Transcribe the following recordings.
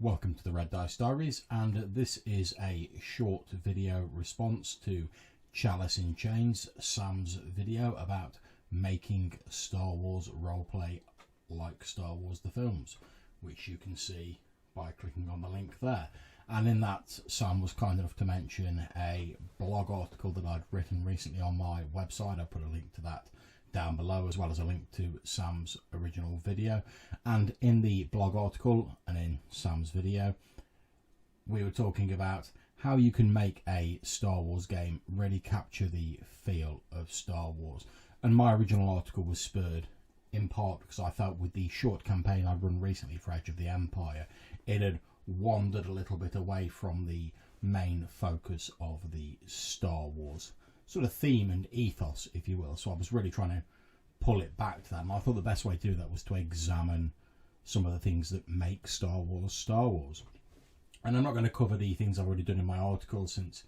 Welcome to the Red Dice Diaries, and this is a short video response to Chalice in Chains, Sam's video about making Star Wars roleplay like Star Wars the films, which you can see by clicking on the link there. And in that, Sam was kind enough to mention a blog article that I'd written recently on my website. I put a link to that down below, as well as a link to Sam's original video. And in the blog article and in Sam's video, we were talking about how you can make a Star Wars game really capture the feel of Star Wars. And my original article was spurred in part because I felt with the short campaign I'd run recently for Edge of the Empire, it had wandered a little bit away from the main focus of the Star Wars sort of theme and ethos, if you will. So I was really trying to pull it back to that, and I thought the best way to do that was to examine some of the things that make Star Wars Star Wars. And I'm not going to cover the things I've already done in my article, since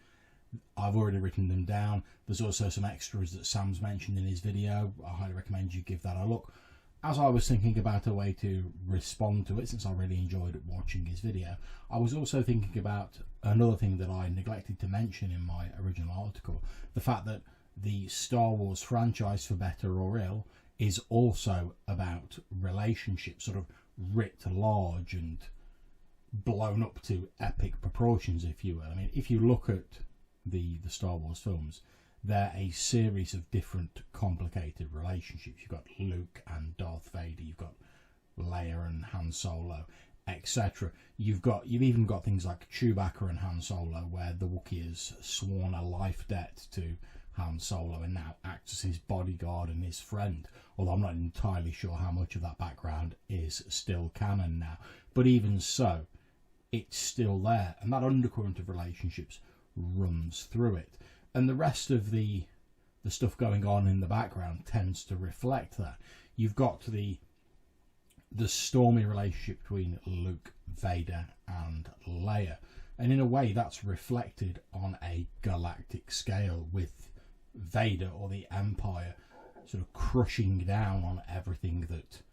I've already written them down. There's also some extras that Sam's mentioned in his video. I highly recommend you give that a look. As I was thinking about a way to respond to it, since I really enjoyed watching his video, I was also thinking about another thing that I neglected to mention in my original article. The fact that the Star Wars franchise, for better or ill, is also about relationships, sort of writ large and blown up to epic proportions, if you will. I mean, if you look at the Star Wars films, they're a series of different complicated relationships. You've got Luke and Darth Vader, you've got Leia and Han Solo, etc. You've even got things like Chewbacca and Han Solo, where the Wookiee has sworn a life debt to Han Solo and now acts as his bodyguard and his friend. Although I'm not entirely sure how much of that background is still canon now. But even so, it's still there, and that undercurrent of relationships runs through it. And the rest of the stuff going on in the background tends to reflect that. You've got the stormy relationship between Luke, Vader and Leia, and in a way that's reflected on a galactic scale, with Vader, or the Empire, sort of crushing down on everything that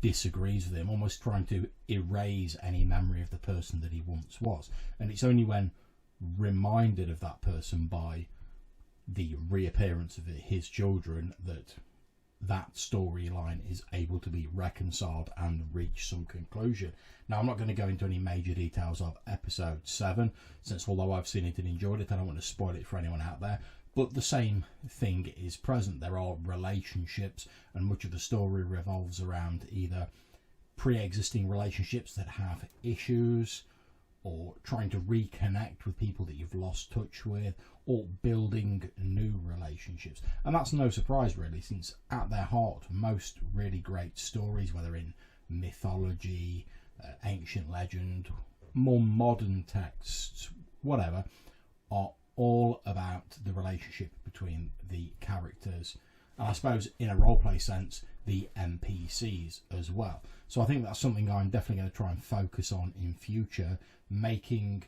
disagrees with him, almost trying to erase any memory of the person that he once was. And it's only when reminded of that person by the reappearance of his children that storyline is able to be reconciled and reach some conclusion. Now, I'm not going to go into any major details of episode 7, since although I've seen it and enjoyed it, I don't want to spoil it for anyone out there. But the same thing is present. There are relationships, and much of the story revolves around either pre-existing relationships that have issues, or trying to reconnect with people that you've lost touch with, or building new relationships. And that's no surprise, really, since at their heart, most really great stories, whether in mythology, ancient legend, more modern texts, whatever, are all about the relationship between the characters, and I suppose in a roleplay sense, the NPCs as well. So I think that's something I'm definitely going to try and focus on in future, making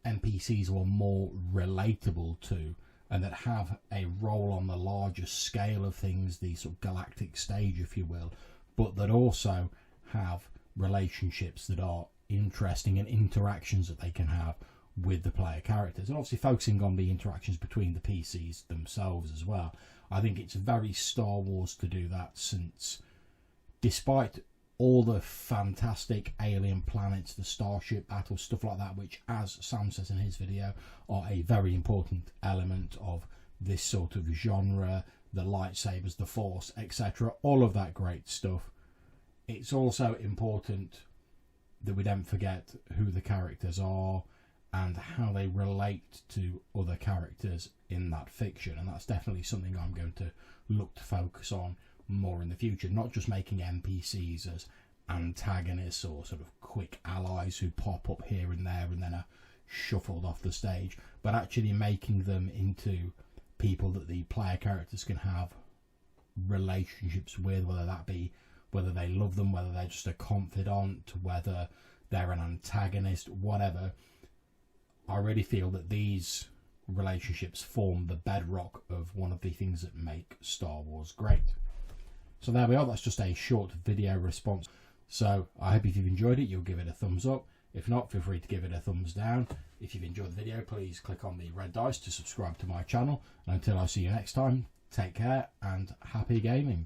NPCs more relatable to, and that have a role on the larger scale of things, the sort of galactic stage, if you will, but that also have relationships that are interesting and interactions that they can have with the player characters, and obviously focusing on the interactions between the PCs themselves as well. I think it's very Star Wars to do that, since despite all the fantastic alien planets, the starship battles, stuff like that, which, as Sam says in his video, are a very important element of this sort of genre, the lightsabers, the Force, etc., all of that great stuff, it's also important that we don't forget who the characters are and how they relate to other characters in that fiction. And that's definitely something I'm going to look to focus on more in the future, not just making NPCs as antagonists or sort of quick allies who pop up here and there and then are shuffled off the stage, but actually making them into people that the player characters can have relationships with, whether they love them, whether they're just a confidant, whether they're an antagonist, whatever. I really feel that these relationships form the bedrock of one of the things that make Star Wars great. So there we are, that's just a short video response. So I hope if you've enjoyed it, you'll give it a thumbs up. If not, feel free to give it a thumbs down. If you've enjoyed the video, please click on the red dice to subscribe to my channel. And until I see you next time, take care and happy gaming.